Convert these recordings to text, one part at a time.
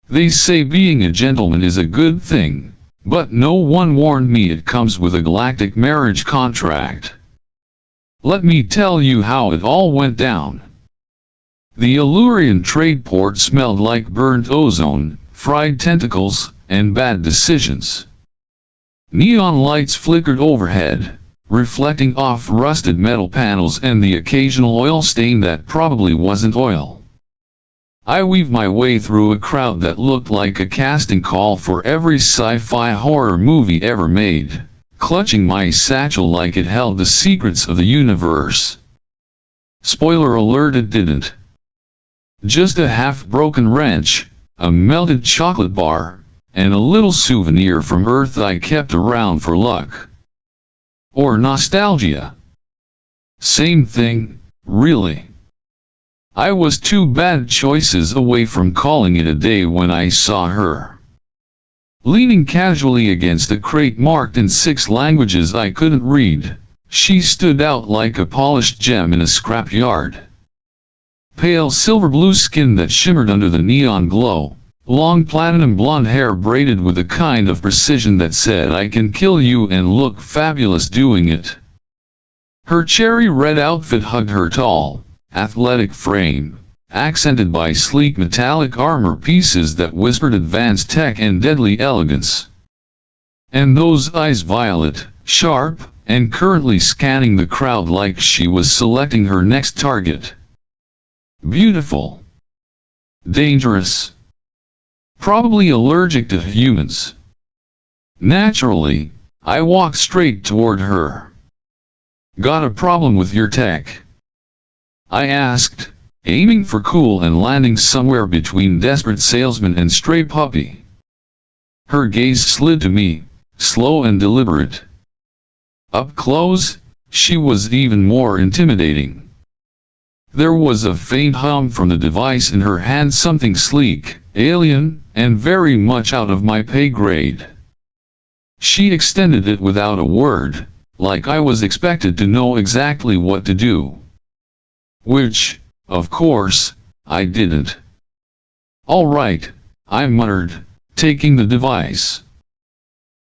They say being a gentleman is a good thing, but no one warned me it comes with a galactic marriage contract. Let me tell you how it all went down. The Aelyrian trade port smelled like burnt ozone, fried tentacles, and bad decisions. Neon lights flickered overhead, reflecting off rusted metal panels and the occasional oil stain that probably wasn't oil. I weaved my way through a crowd that looked like a casting call for every sci-fi horror movie ever made, clutching my satchel like it held the secrets of the universe. Spoiler alert, it didn't. Just a half-broken wrench, a melted chocolate bar, and a little souvenir from Earth I kept around for luck. Or nostalgia. Same thing, really. I was two bad choices away from calling it a day when I saw her. Leaning casually against a crate marked in 6 languages I couldn't read, she stood out like a polished gem in a scrapyard. Pale silver-blue skin that shimmered under the neon glow, long platinum blonde hair braided with a kind of precision that said I can kill you and look fabulous doing it. Her cherry red outfit hugged her tall, athletic frame, accented by sleek metallic armor pieces that whispered advanced tech and deadly elegance. And those eyes, violet, sharp, and currently scanning the crowd like she was selecting her next target. Beautiful. Dangerous. Probably allergic to humans. Naturally, I walked straight toward her. Got a problem with your tech? I asked, aiming for cool and landing somewhere between desperate salesman and stray puppy. Her gaze slid to me, slow and deliberate. Up close, she was even more intimidating. There was a faint hum from the device in her hand, something sleek, alien, and very much out of my pay grade. She extended it without a word, like I was expected to know exactly what to do. Which, of course, I didn't. All right, I muttered, taking the device.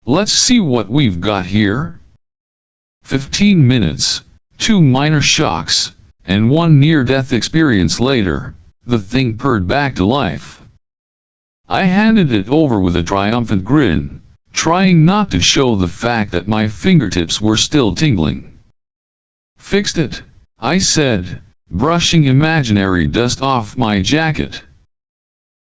Let's see what we've got here. 15 minutes, 2 minor shocks, and 1 near-death experience later, the thing purred back to life. I handed it over with a triumphant grin, trying not to show the fact that my fingertips were still tingling. Fixed it, I said, brushing imaginary dust off my jacket.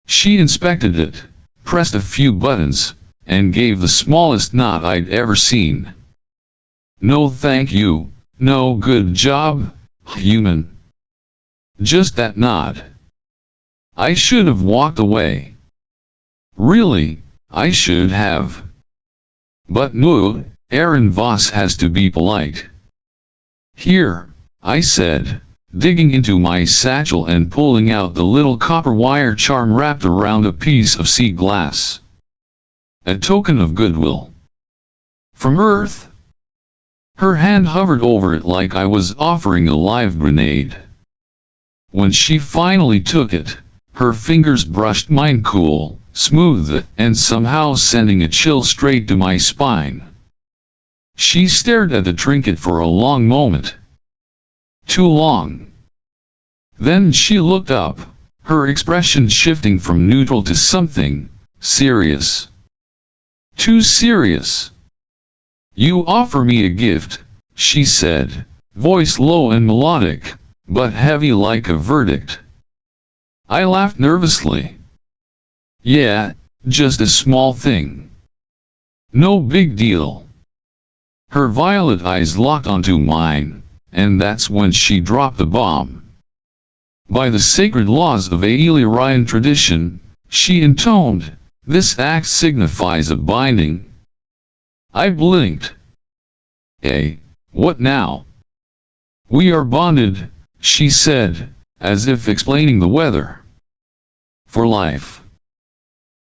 She inspected it, pressed a few buttons, and gave the smallest nod I'd ever seen. No thank you, no good job, human. Just that nod. I should have walked away. Really, I should have. But no, Eryn Voss has to be polite. Here, I said, digging into my satchel and pulling out the little copper wire charm wrapped around a piece of sea glass. A token of goodwill. From Earth? Her hand hovered over it like I was offering a live grenade. When she finally took it, her fingers brushed mine, cool, smooth, and somehow sending a chill straight to my spine. She stared at the trinket for a long moment. Too long. Then she looked up, her expression shifting from neutral to something serious. Too serious. You offer me a gift, she said, voice low and melodic, but heavy like a verdict. I laughed nervously. Yeah, just a small thing. No big deal. Her violet eyes locked onto mine, and that's when she dropped the bomb. By the sacred laws of Aelyrian tradition, she intoned, this act signifies a binding. I blinked. What now? We are bonded, she said, as if explaining the weather. For life.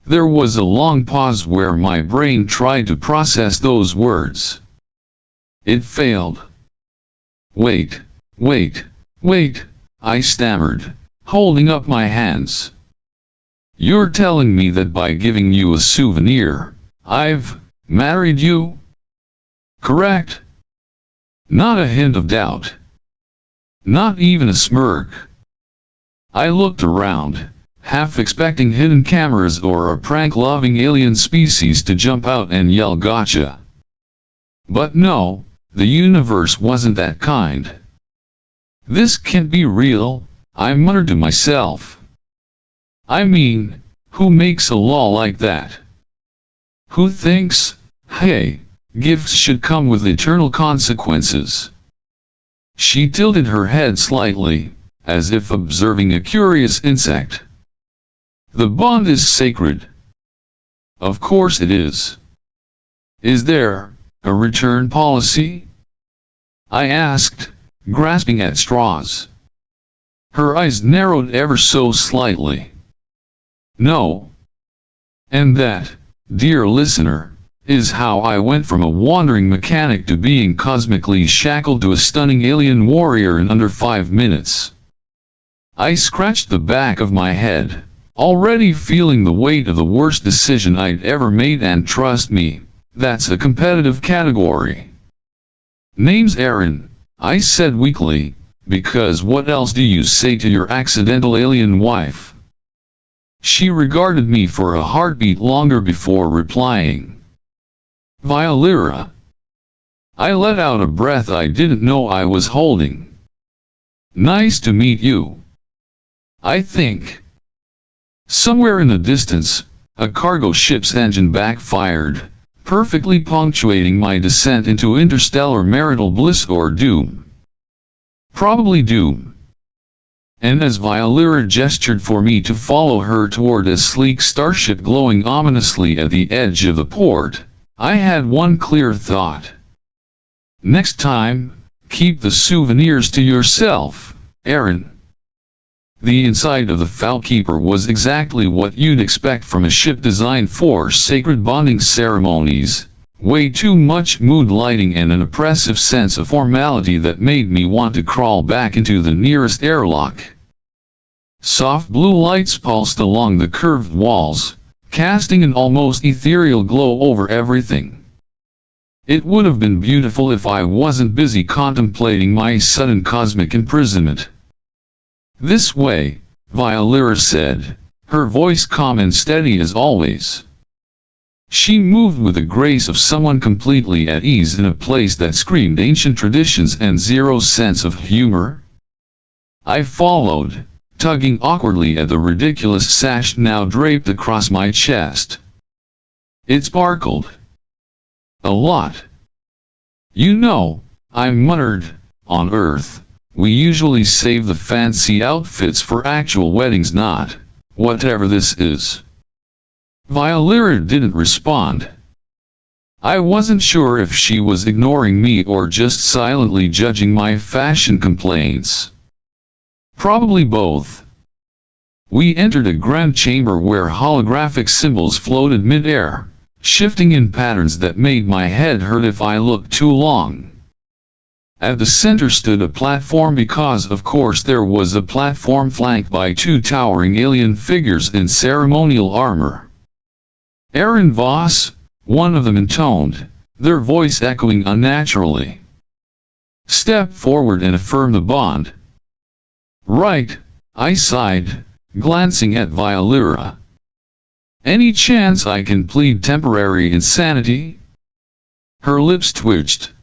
There was a long pause where my brain tried to process those words. It failed. Wait, I stammered, holding up my hands. You're telling me that by giving you a souvenir, I've married you? Correct? Not a hint of doubt. Not even a smirk. I looked around, half expecting hidden cameras or a prank-loving alien species to jump out and yell gotcha. But no, the universe wasn't that kind. This can't be real, I muttered to myself. I mean, who makes a law like that? Who thinks, hey, gifts should come with eternal consequences? She tilted her head slightly, as if observing a curious insect. The bond is sacred. Of course it is. Is there a return policy? I asked, grasping at straws. Her eyes narrowed ever so slightly. No. And that, dear listener, is how I went from a wandering mechanic to being cosmically shackled to a stunning alien warrior in under 5 minutes. I scratched the back of my head, already feeling the weight of the worst decision I'd ever made, and trust me, that's a competitive category. Name's Eryn, I said weakly, because what else do you say to your accidental alien wife? She regarded me for a heartbeat longer before replying. Vaelira. I let out a breath I didn't know I was holding. Nice to meet you. I think. Somewhere in the distance, a cargo ship's engine backfired, perfectly punctuating my descent into interstellar marital bliss or doom. Probably doom. And as Vaelira gestured for me to follow her toward a sleek starship glowing ominously at the edge of the port, I had one clear thought. Next time, keep the souvenirs to yourself, Eryn. The inside of the Falkeeper was exactly what you'd expect from a ship designed for sacred bonding ceremonies. Way too much mood lighting and an oppressive sense of formality that made me want to crawl back into the nearest airlock. Soft blue lights pulsed along the curved walls, casting an almost ethereal glow over everything. It would have been beautiful if I wasn't busy contemplating my sudden cosmic imprisonment. This way, Vaelira said, her voice calm and steady as always. She moved with the grace of someone completely at ease in a place that screamed ancient traditions and zero sense of humor. I followed, tugging awkwardly at the ridiculous sash now draped across my chest. It sparkled. A lot. You know, I muttered, on Earth, we usually save the fancy outfits for actual weddings, not whatever this is. Vaelira didn't respond. I wasn't sure if she was ignoring me or just silently judging my fashion complaints. Probably both. We entered a grand chamber where holographic symbols floated mid-air, shifting in patterns that made my head hurt if I looked too long. At the center stood a platform because of course there was a platform flanked by 2 towering alien figures in ceremonial armor. Eryn Voss, one of them intoned, their voice echoing unnaturally. Step forward and affirm the bond. Right, I sighed, glancing at Vaelira. Any chance I can plead temporary insanity? Her lips twitched.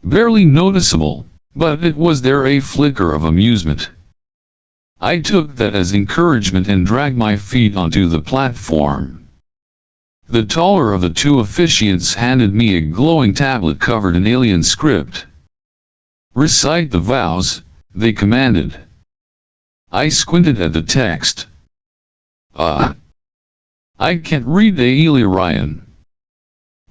Barely noticeable, but it was there a flicker of amusement. I took that as encouragement and dragged my feet onto the platform. The taller of the 2 officiants handed me a glowing tablet covered in alien script. Recite the vows, they commanded. I squinted at the text. I can't read Aelyrian.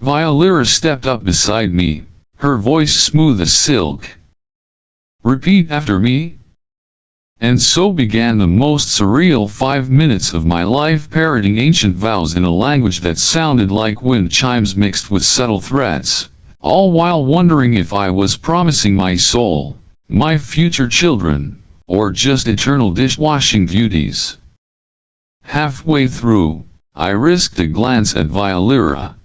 Vaelira stepped up beside me, her voice smooth as silk. Repeat after me. And so began the most surreal 5 minutes of my life, parroting ancient vows in a language that sounded like wind chimes mixed with subtle threats, all while wondering if I was promising my soul, my future children, or just eternal dishwashing duties. Halfway through, I risked a glance at Vaelira.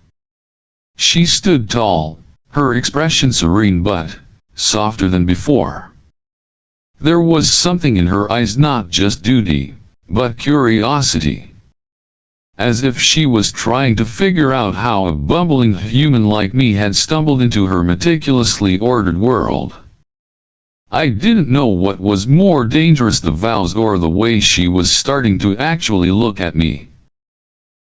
She stood tall, her expression serene but softer than before. There was something in her eyes, not just duty, but curiosity. As if she was trying to figure out how a bumbling human like me had stumbled into her meticulously ordered world. I didn't know what was more dangerous, the vows or the way she was starting to actually look at me.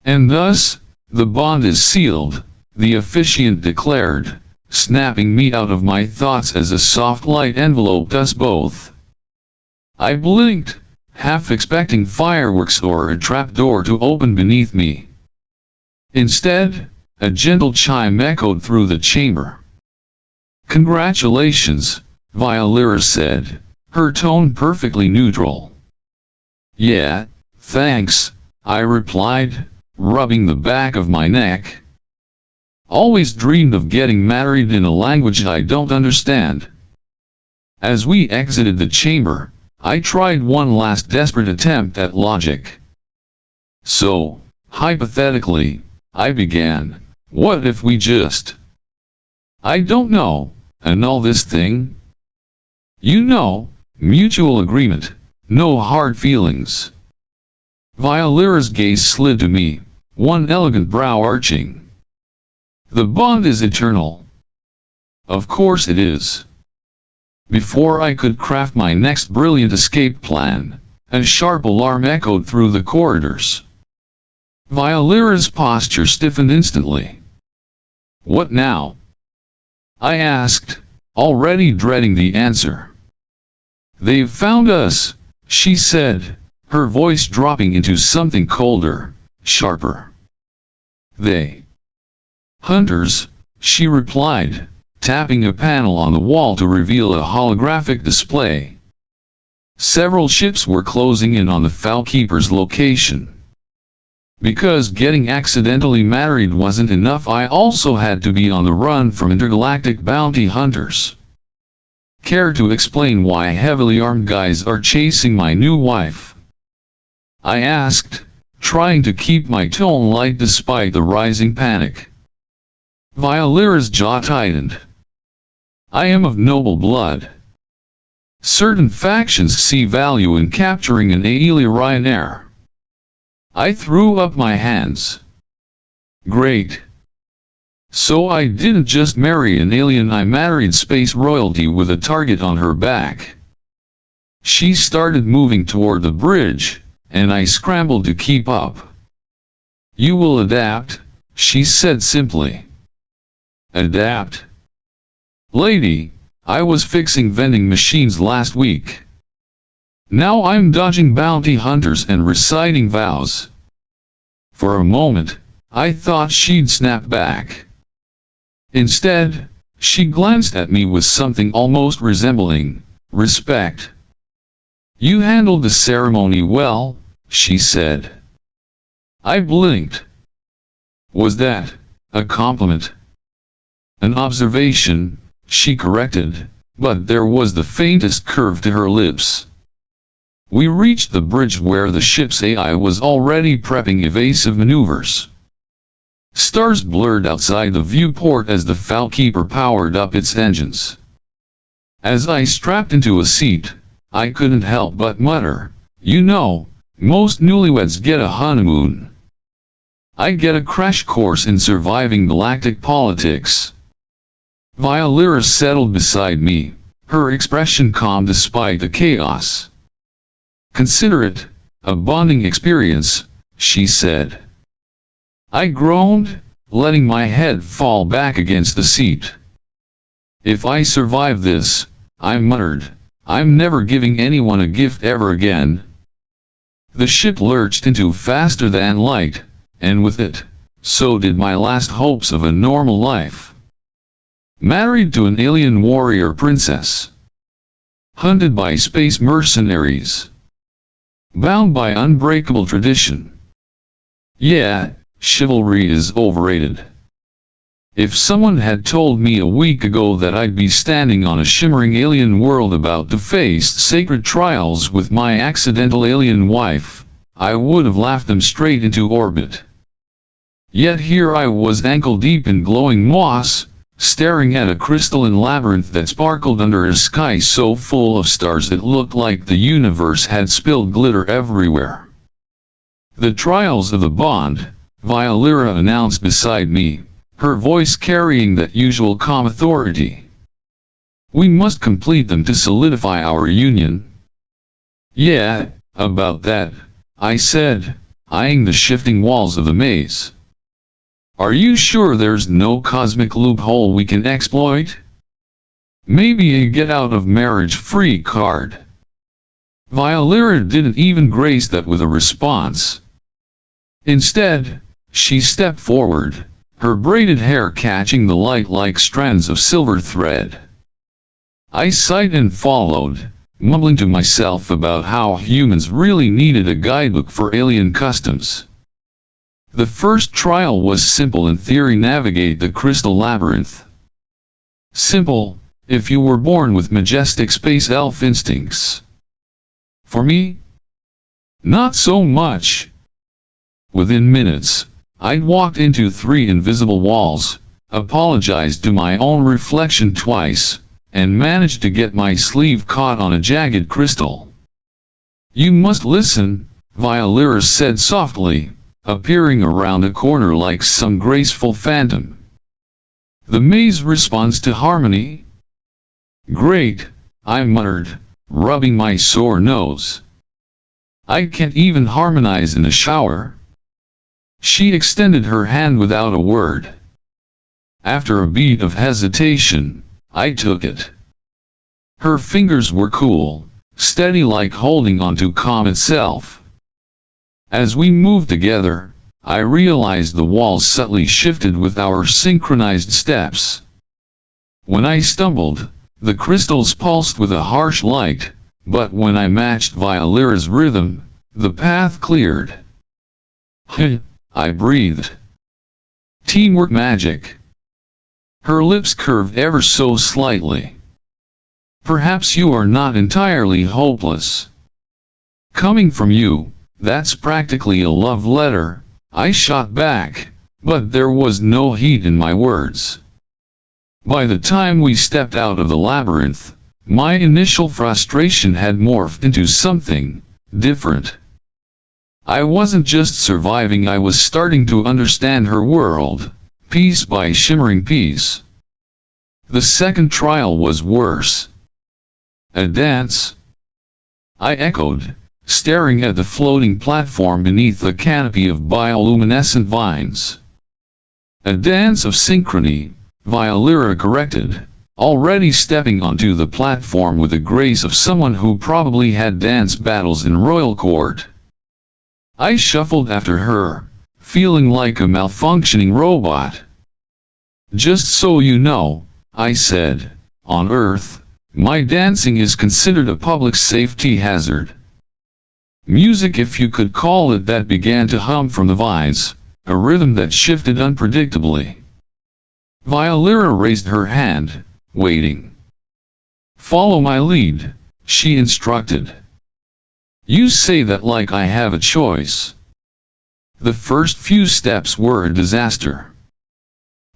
And thus, the bond is sealed, the officiant declared, snapping me out of my thoughts as a soft light enveloped us both. I blinked, half expecting fireworks or a trapdoor to open beneath me. Instead, a gentle chime echoed through the chamber. "Congratulations," Vaelira said, her tone perfectly neutral. "Yeah, thanks," I replied, rubbing the back of my neck. "Always dreamed of getting married in a language I don't understand." As we exited the chamber, I tried one last desperate attempt at logic. "So, hypothetically," I began, "what if we just, I don't know, annul this thing? You know, mutual agreement, no hard feelings." Vaelira's gaze slid to me, one elegant brow arching. "The bond is eternal." "Of course it is." Before I could craft my next brilliant escape plan, a sharp alarm echoed through the corridors. Vaelira's posture stiffened instantly. "What now?" I asked, already dreading the answer. "They've found us," she said, her voice dropping into something colder, sharper. "They." "Hunters," she replied, tapping a panel on the wall to reveal a holographic display. Several ships were closing in on the Falkeeper's location. Because getting accidentally married wasn't enough, I also had to be on the run from intergalactic bounty hunters. "Care to explain why heavily armed guys are chasing my new wife?" I asked, trying to keep my tone light despite the rising panic. Vaelira's jaw tightened. "I am of noble blood. Certain factions see value in capturing an Aelyrian heir." I threw up my hands. "Great. So I didn't just marry an alien, I married space royalty with a target on her back." She started moving toward the bridge, and I scrambled to keep up. "You will adapt," she said simply. "Adapt? Lady, I was fixing vending machines last week. Now I'm dodging bounty hunters and reciting vows." For a moment, I thought she'd snap back. Instead, she glanced at me with something almost resembling respect. "You handled the ceremony well," she said. I blinked. "Was that a compliment?" "An observation," she corrected, but there was the faintest curve to her lips. We reached the bridge where the ship's AI was already prepping evasive maneuvers. Stars blurred outside the viewport as the Falkeeper powered up its engines. As I strapped into a seat, I couldn't help but mutter, "You know, most newlyweds get a honeymoon. I get a crash course in surviving galactic politics." Vaelira settled beside me, her expression calm despite the chaos. "Consider it a bonding experience," she said. I groaned, letting my head fall back against the seat. "If I survive this," I muttered, "I'm never giving anyone a gift ever again." The ship lurched into faster than light, and with it, so did my last hopes of a normal life. Married to an alien warrior princess. Hunted by space mercenaries. Bound by unbreakable tradition. Yeah, chivalry is overrated. If someone had told me a week ago that I'd be standing on a shimmering alien world about to face sacred trials with my accidental alien wife, I would have laughed them straight into orbit. Yet here I was ankle-deep in glowing moss, staring at a crystalline labyrinth that sparkled under a sky so full of stars it looked like the universe had spilled glitter everywhere. "The trials of the bond," Vaelira announced beside me, her voice carrying that usual calm authority. "We must complete them to solidify our union." "Yeah, about that," I said, eyeing the shifting walls of the maze. "Are you sure there's no cosmic loophole we can exploit? Maybe a get-out-of-marriage-free card?" Vaelira didn't even grace that with a response. Instead, she stepped forward, her braided hair catching the light like strands of silver thread. I sighed and followed, mumbling to myself about how humans really needed a guidebook for alien customs. The first trial was simple in theory: navigate the crystal labyrinth. Simple, if you were born with majestic space elf instincts. For me? Not so much. Within minutes, I'd walked into 3 invisible walls, apologized to my own reflection twice, and managed to get my sleeve caught on a jagged crystal. "You must listen," Vaelira said softly, appearing around a corner like some graceful phantom. "The maze responds to harmony." "Great," I muttered, rubbing my sore nose. "I can't even harmonize in the shower." She extended her hand without a word. After a beat of hesitation, I took it. Her fingers were cool, steady like holding onto calm itself. As we moved together, I realized the walls subtly shifted with our synchronized steps. When I stumbled, the crystals pulsed with a harsh light, but when I matched Vaelira's rhythm, the path cleared. "Huh," I breathed. "Teamwork magic." Her lips curved ever so slightly. "Perhaps you are not entirely hopeless." "Coming from you, that's practically a love letter," I shot back, but there was no heat in my words. By the time we stepped out of the labyrinth, my initial frustration had morphed into something different. I wasn't just surviving, I was starting to understand her world, piece by shimmering piece. The second trial was worse. "A dance?" I echoed, staring at the floating platform beneath the canopy of bioluminescent vines. "A dance of synchrony," Vaelira corrected, already stepping onto the platform with the grace of someone who probably had dance battles in royal court. I shuffled after her, feeling like a malfunctioning robot. "Just so you know," I said, "on Earth, my dancing is considered a public safety hazard." Music, if you could call it that, began to hum from the vines, a rhythm that shifted unpredictably. Vaelira raised her hand, waiting. "Follow my lead," she instructed. "You say that like I have a choice." The first few steps were a disaster.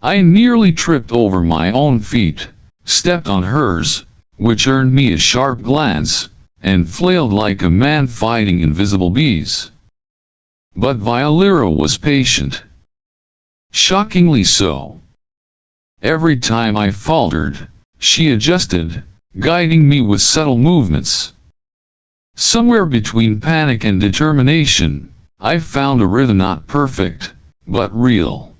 I nearly tripped over my own feet, stepped on hers, which earned me a sharp glance, and flailed like a man fighting invisible bees. But Vaelira was patient. Shockingly so. Every time I faltered, she adjusted, guiding me with subtle movements. Somewhere between panic and determination, I found a rhythm not perfect, but real.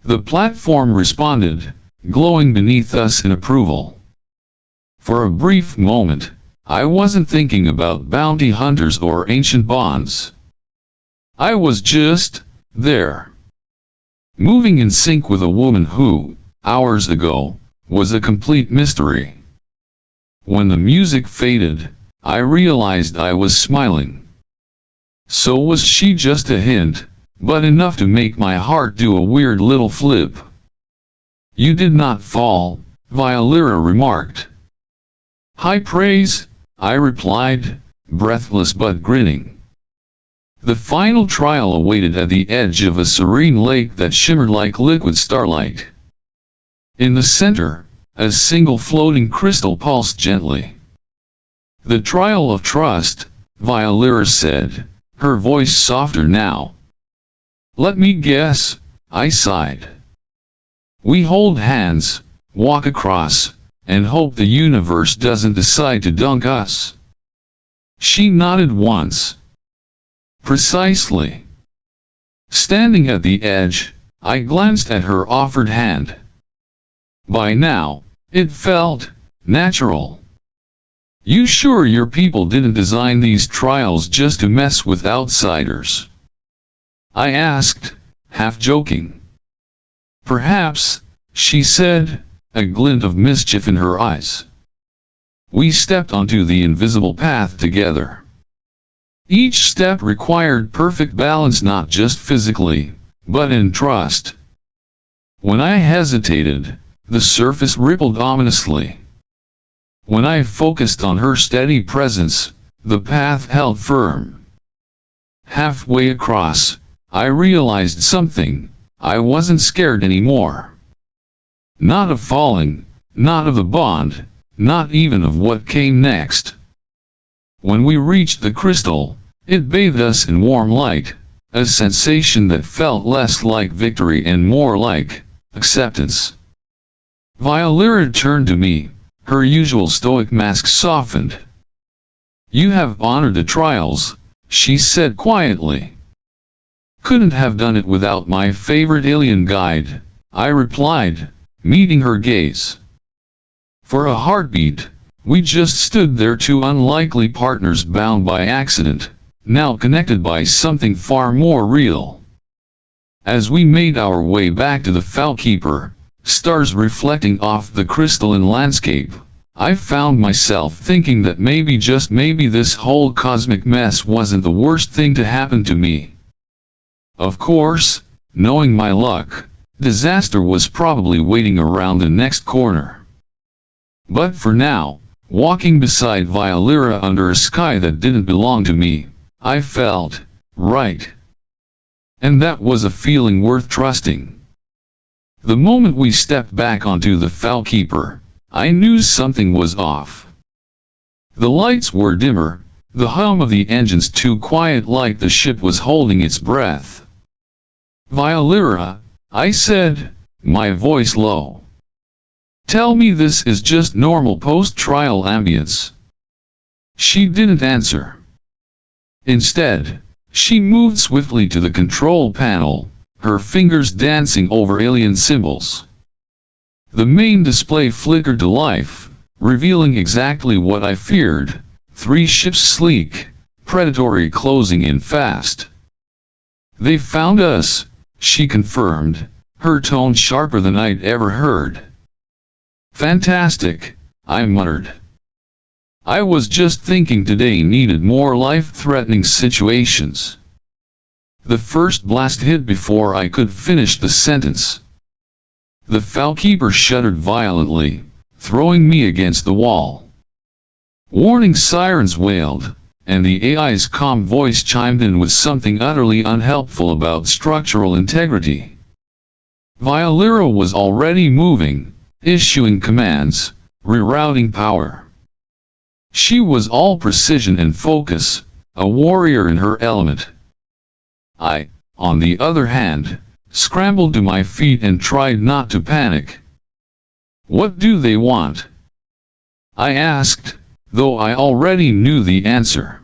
The platform responded, glowing beneath us in approval. For a brief moment, I wasn't thinking about bounty hunters or ancient bonds. I was just there, moving in sync with a woman who, hours ago, was a complete mystery. When the music faded, I realized I was smiling. So was she, just a hint, but enough to make my heart do a weird little flip. "You did not fall," Vaelira remarked. "High praise," I replied, breathless but grinning. The final trial awaited at the edge of a serene lake that shimmered like liquid starlight. In the center, a single floating crystal pulsed gently. "The trial of trust," Vaelira said, her voice softer now. "Let me guess," I sighed. "We hold hands, walk across, and hope the universe doesn't decide to dunk us." She nodded once. "Precisely." Standing at the edge, I glanced at her offered hand. By now, it felt natural. "You sure your people didn't design these trials just to mess with outsiders?" I asked, half joking. "Perhaps," she said, a glint of mischief in her eyes. We stepped onto the invisible path together. Each step required perfect balance, not just physically, but in trust. When I hesitated, the surface rippled ominously. When I focused on her steady presence, the path held firm. Halfway across, I realized something. I wasn't scared anymore. Not of falling, not of the bond, not even of what came next. When we reached the crystal, it bathed us in warm light, a sensation that felt less like victory and more like acceptance. Vaelira turned to me, her usual stoic mask softened. "You have honored the trials," she said quietly. "Couldn't have done it without my favorite alien guide," I replied, meeting her gaze. For a heartbeat, we just stood there, two unlikely partners bound by accident, now connected by something far more real. As we made our way back to the Fowlkeeper, stars reflecting off the crystalline landscape, I found myself thinking that maybe, just maybe, this whole cosmic mess wasn't the worst thing to happen to me. Of course, knowing my luck, disaster was probably waiting around the next corner. But for now, walking beside Vaelira under a sky that didn't belong to me, I felt right. And that was a feeling worth trusting. The moment we stepped back onto the Fowlkeeper, I knew something was off. The lights were dimmer, the hum of the engines too quiet, like the ship was holding its breath. "Vaelira," I said, my voice low. "Tell me this is just normal post-trial ambience." She didn't answer. Instead, she moved swiftly to the control panel, her fingers dancing over alien symbols. The main display flickered to life, revealing exactly what I feared: 3 ships, sleek, predatory, closing in fast. "They found us," she confirmed, her tone sharper than I'd ever heard. "Fantastic," I muttered. "I was just thinking today needed more life-threatening situations." The first blast hit before I could finish the sentence. The Fowlkeeper shuddered violently, throwing me against the wall. Warning sirens wailed, and the AI's calm voice chimed in with something utterly unhelpful about structural integrity. Vaelira was already moving, issuing commands, rerouting power. She was all precision and focus, a warrior in her element. I, on the other hand, scrambled to my feet and tried not to panic. "What do they want?" I asked, though I already knew the answer.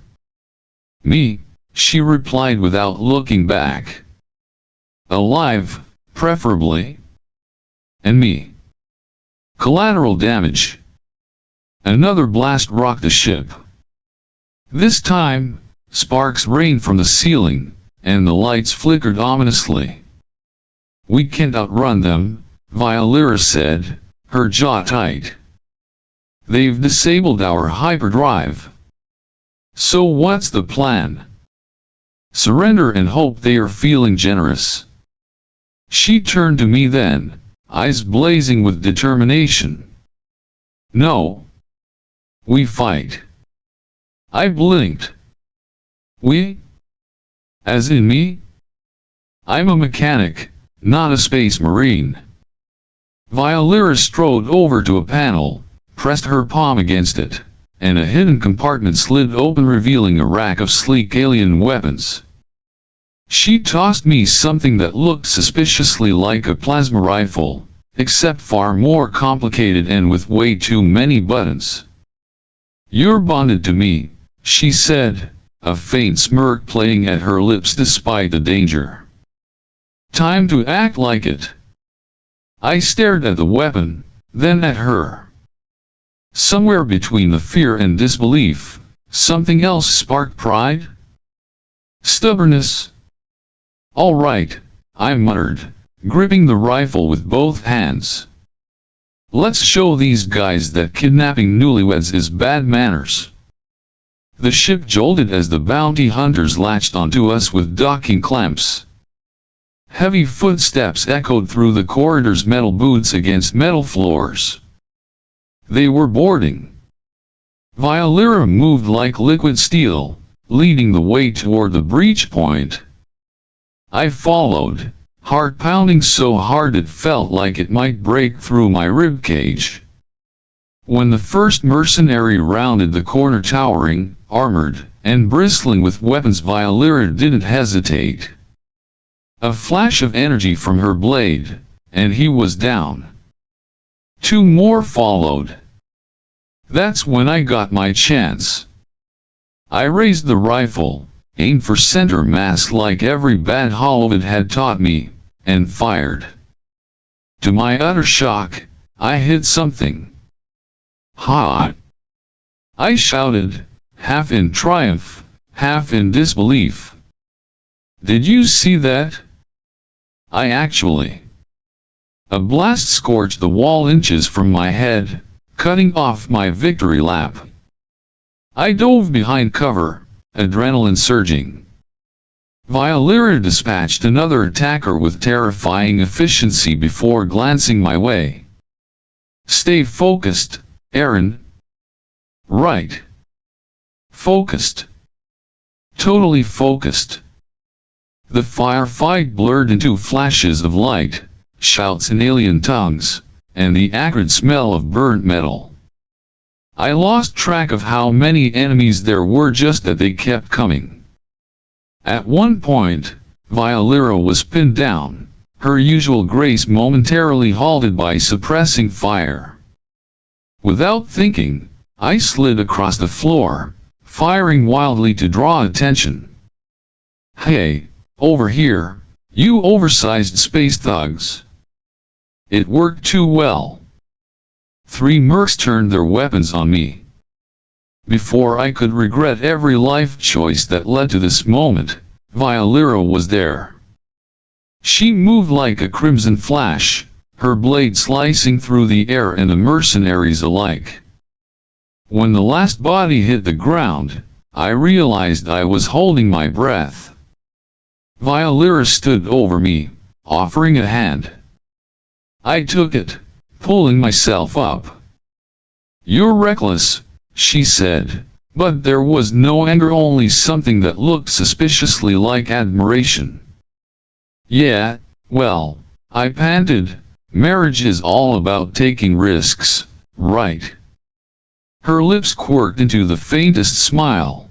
"Me," she replied without looking back. "Alive, preferably. And me. Collateral damage." Another blast rocked the ship. This time, sparks rained from the ceiling, and the lights flickered ominously. "We can't outrun them," Vaelira said, her jaw tight. "They've disabled our hyperdrive." "So what's the plan?" "Surrender and hope they are feeling generous." She turned to me then, eyes blazing with determination. "No. We fight." I blinked. "We?" As in me? I'm a mechanic, not a space marine. Vaelira strode over to a panel, pressed her palm against it, and a hidden compartment slid open, revealing a rack of sleek alien weapons. She tossed me something that looked suspiciously like a plasma rifle, except far more complicated and with way too many buttons. "You're bonded to me," she said, a faint smirk playing at her lips despite the danger. "Time to act like it." I stared at the weapon, then at her. Somewhere between the fear and disbelief, something else sparked pride? Stubbornness? "All right," I muttered, gripping the rifle with both hands. "Let's show these guys that kidnapping newlyweds is bad manners." The ship jolted as the bounty hunters latched onto us with docking clamps. Heavy footsteps echoed through the corridor's metal boots against metal floors. They were boarding. Vaelira moved like liquid steel, leading the way toward the breach point. I followed, heart pounding so hard it felt like it might break through my ribcage. When the first mercenary rounded the corner, towering, armored, and bristling with weapons, Vaelira didn't hesitate. A flash of energy from her blade, and he was down. Two more followed. That's when I got my chance. I raised the rifle, aimed for center mass like every bad Hollywood had taught me, and fired. To my utter shock, I hit something. "Ha!" I shouted, half in triumph, half in disbelief. "Did you see that?" I actually. A blast scorched the wall inches from my head, cutting off my victory lap. I dove behind cover, adrenaline surging. Vaelira dispatched another attacker with terrifying efficiency before glancing my way. "Stay focused, Eryn." "Right. Focused. Totally focused." The firefight blurred into flashes of light, shouts in alien tongues, and the acrid smell of burnt metal. I lost track of how many enemies there were, just that they kept coming. At one point, Vaelira was pinned down, her usual grace momentarily halted by suppressing fire. Without thinking, I slid across the floor, firing wildly to draw attention. "Hey, over here, you oversized space thugs." It worked too well. 3 mercs turned their weapons on me. Before I could regret every life choice that led to this moment, Vaelira was there. She moved like a crimson flash, her blade slicing through the air and the mercenaries alike. When the last body hit the ground, I realized I was holding my breath. Vaelira stood over me, offering a hand. I took it, pulling myself up. "You're reckless," she said, but there was no anger, only something that looked suspiciously like admiration. "Yeah, well," I panted, "marriage is all about taking risks, right?" Her lips quirked into the faintest smile.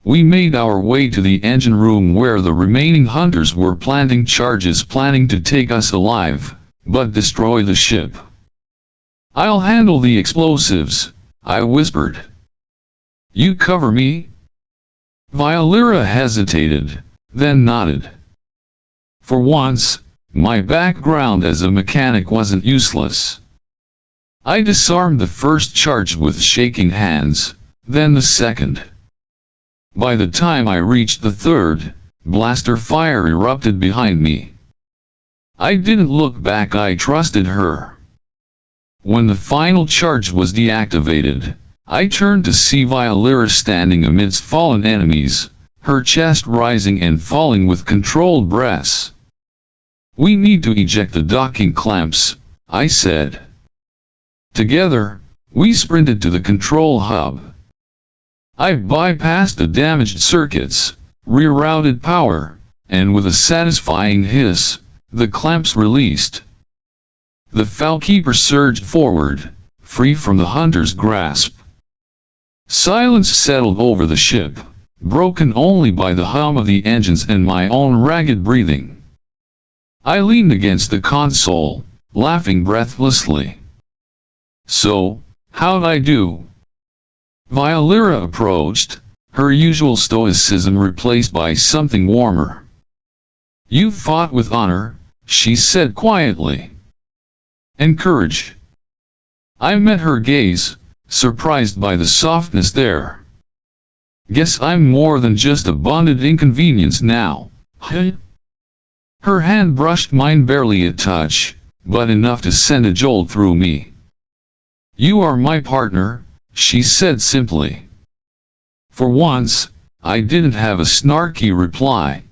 We made our way to the engine room where the remaining hunters were planting charges, planning to take us alive, but destroy the ship. "I'll handle the explosives," I whispered. "You cover me?" Vaelira hesitated, then nodded. For once, my background as a mechanic wasn't useless. I disarmed the first charge with shaking hands, then the second. By the time I reached the third, blaster fire erupted behind me. I didn't look back, I trusted her. When the final charge was deactivated, I turned to see Vaelira standing amidst fallen enemies, her chest rising and falling with controlled breaths. "We need to eject the docking clamps," I said. Together, we sprinted to the control hub. I bypassed the damaged circuits, rerouted power, and with a satisfying hiss, the clamps released. The Falkeeper surged forward, free from the hunter's grasp. Silence settled over the ship, broken only by the hum of the engines and my own ragged breathing. I leaned against the console, laughing breathlessly. "So, how'd I do?" Vaelira approached, her usual stoicism replaced by something warmer. "You fought with honor," she said quietly. "And courage." I met her gaze, surprised by the softness there. "Guess I'm more than just a bonded inconvenience now, huh?" Her hand brushed mine, barely a touch, but enough to send a jolt through me. "You are my partner," she said simply. For once, I didn't have a snarky reply.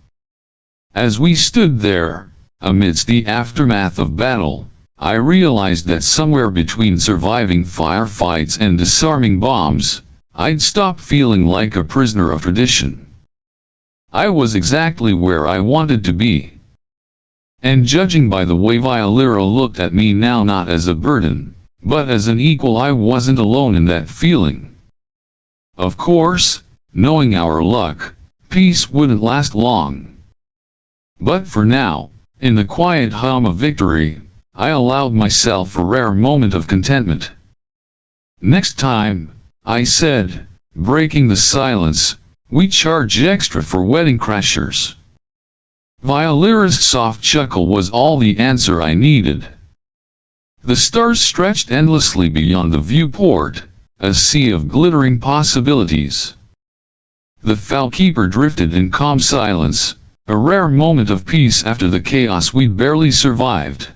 As we stood there, amidst the aftermath of battle, I realized that somewhere between surviving firefights and disarming bombs, I'd stopped feeling like a prisoner of tradition. I was exactly where I wanted to be. And judging by the way Vaelira looked at me now, not as a burden, but as an equal, I wasn't alone in that feeling. Of course, knowing our luck, peace wouldn't last long. But for now, in the quiet hum of victory, I allowed myself a rare moment of contentment. "Next time," I said, breaking the silence, "we charge extra for wedding crashers." Vaelira's soft chuckle was all the answer I needed. The stars stretched endlessly beyond the viewport, a sea of glittering possibilities. The Falkeeper drifted in calm silence, a rare moment of peace after the chaos we'd barely survived.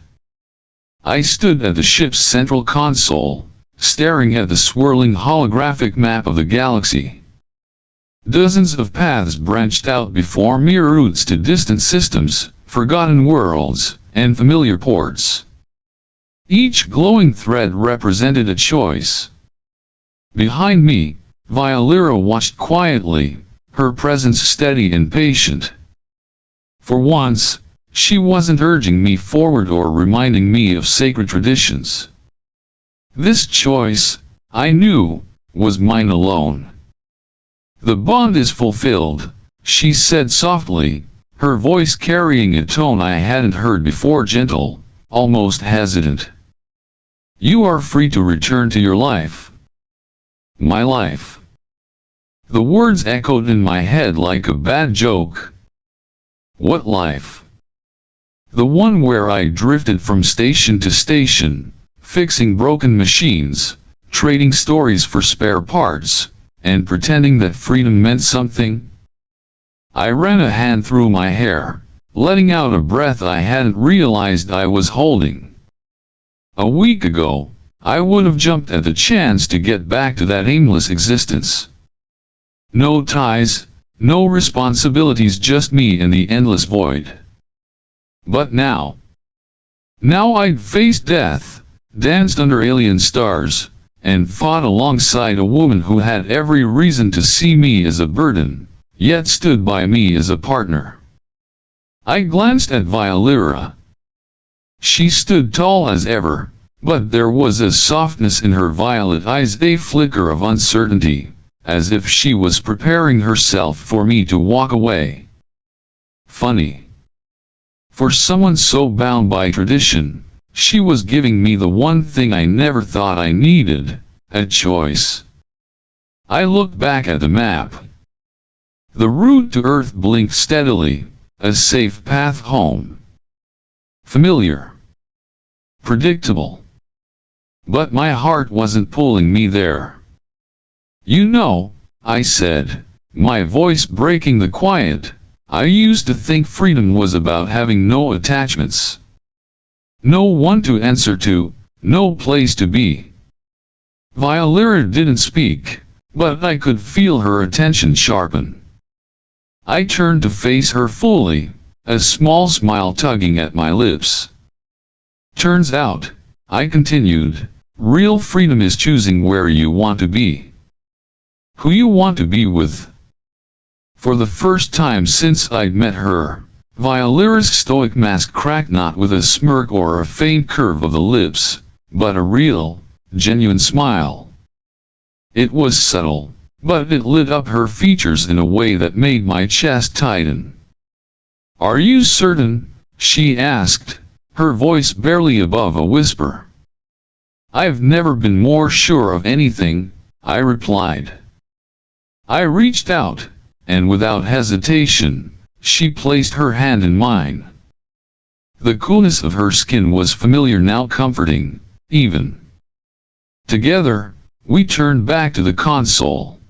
I stood at the ship's central console, staring at the swirling holographic map of the galaxy. Dozens of paths branched out before me, routes to distant systems, forgotten worlds, and familiar ports. Each glowing thread represented a choice. Behind me, Vaelira watched quietly, her presence steady and patient. For once, she wasn't urging me forward or reminding me of sacred traditions. This choice, I knew, was mine alone. "The bond is fulfilled," she said softly, her voice carrying a tone I hadn't heard before, gentle, almost hesitant. "You are free to return to your life." My life. The words echoed in my head like a bad joke. What life? The one where I drifted from station to station, fixing broken machines, trading stories for spare parts, and pretending that freedom meant something? I ran a hand through my hair, letting out a breath I hadn't realized I was holding. A week ago, I would have jumped at the chance to get back to that aimless existence. No ties, no responsibilities, just me and the endless void. But now I'd faced death, danced under alien stars, and fought alongside a woman who had every reason to see me as a burden, yet stood by me as a partner. I glanced at Vaelira. She stood tall as ever, but there was a softness in her violet eyes, a flicker of uncertainty, as if she was preparing herself for me to walk away. Funny. For someone so bound by tradition, she was giving me the one thing I never thought I needed, a choice. I looked back at the map. The route to Earth blinked steadily, a safe path home. Familiar. Predictable. But my heart wasn't pulling me there. "You know," I said, my voice breaking the quiet, "I used to think freedom was about having no attachments. No one to answer to, no place to be." Vaelira didn't speak, but I could feel her attention sharpen. I turned to face her fully, a small smile tugging at my lips. "Turns out," I continued, "real freedom is choosing where you want to be. Who you want to be with." For the first time since I'd met her, Vaelira's stoic mask cracked not with a smirk or a faint curve of the lips, but a real, genuine smile. It was subtle, but it lit up her features in a way that made my chest tighten. "Are you certain?" she asked, her voice barely above a whisper. "I've never been more sure of anything," I replied. I reached out, and without hesitation, she placed her hand in mine. The coolness of her skin was familiar, now comforting, even. Together, we turned back to the console.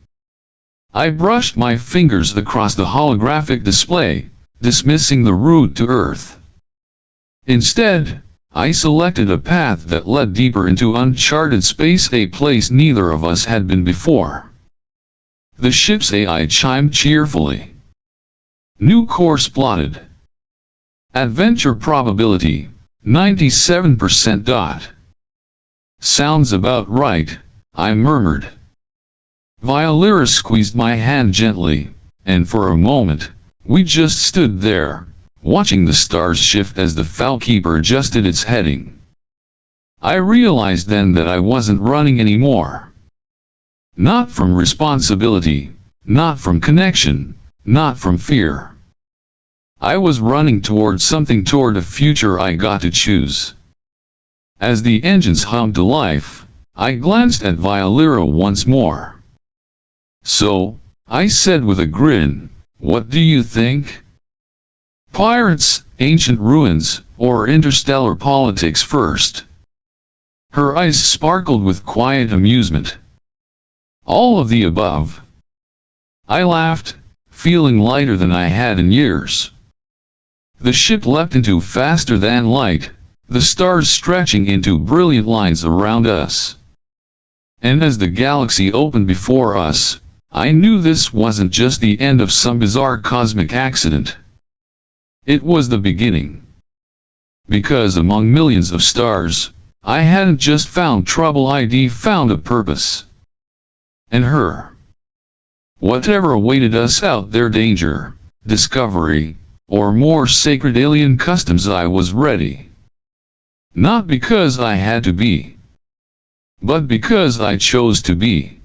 I brushed my fingers across the holographic display, dismissing the route to Earth. Instead, I selected a path that led deeper into uncharted space, a place neither of us had been before. The ship's AI chimed cheerfully. New course plotted. Adventure probability, 97%. Sounds about right, I murmured. Vaelira squeezed my hand gently, and for a moment, we just stood there, watching the stars shift as the Falkeeper adjusted its heading. I realized then that I wasn't running anymore. Not from responsibility, not from connection, not from fear. I was running toward something, toward a future I got to choose. As the engines hummed to life, I glanced at Vaelira once more. "So," I said with a grin, "what do you think? Pirates, ancient ruins, or interstellar politics first?" Her eyes sparkled with quiet amusement. "All of the above." I laughed, feeling lighter than I had in years. The ship leapt into faster than light, the stars stretching into brilliant lines around us. And as the galaxy opened before us, I knew this wasn't just the end of some bizarre cosmic accident. It was the beginning. Because among millions of stars, I hadn't just found trouble, I'd found a purpose. And her. Whatever awaited us out there, danger, discovery, or more sacred alien customs, I was ready. Not because I had to be, but because I chose to be.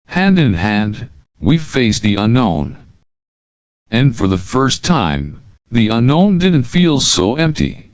Hand in hand, we faced the unknown. And for the first time, the unknown didn't feel so empty.